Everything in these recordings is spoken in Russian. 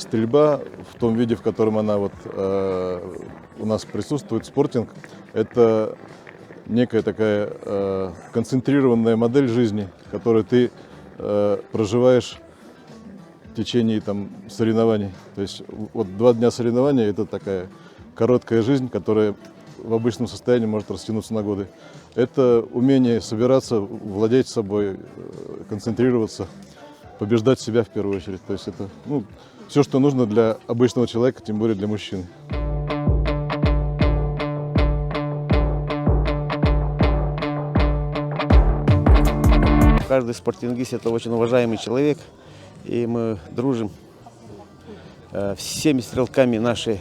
стрельба в том виде, в котором она у нас присутствует, спортинг, это некая такая концентрированная модель жизни, которую ты проживаешь в течение соревнований. То есть вот 2 дня соревнований – это такая короткая жизнь, которая в обычном состоянии может растянуться на годы. Это умение собираться, владеть собой, концентрироваться, побеждать себя в первую очередь. То есть это все, что нужно для обычного человека, тем более для мужчины. Каждый спортингист – это очень уважаемый человек, и мы дружим всеми стрелками нашей,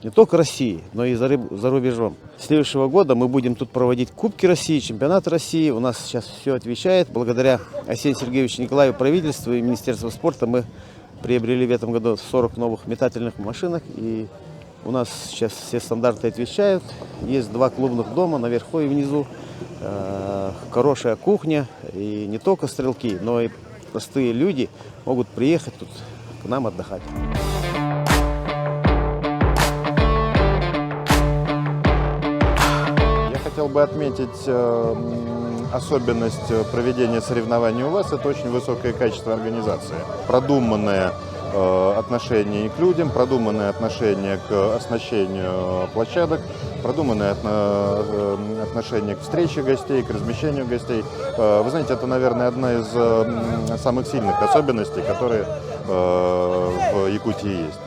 не только России, но и за рубежом. С следующего года мы будем тут проводить Кубки России, чемпионаты России. У нас сейчас все отвечает. Благодаря Арсению Сергеевичу Николаеву, правительству и Министерству спорта мы приобрели в этом году 40 новых метательных машинок. И у нас сейчас все стандарты отвечают. Есть 2 клубных дома наверху и внизу. Хорошая кухня. И не только стрелки, но и простые люди могут приехать тут к нам отдыхать. Хотел бы отметить особенность проведения соревнований у вас – это очень высокое качество организации. Продуманное отношение к людям, продуманное отношение к оснащению площадок, продуманное отношение к встрече гостей, к размещению гостей. Вы знаете, это, наверное, одна из самых сильных особенностей, которые в Якутии есть.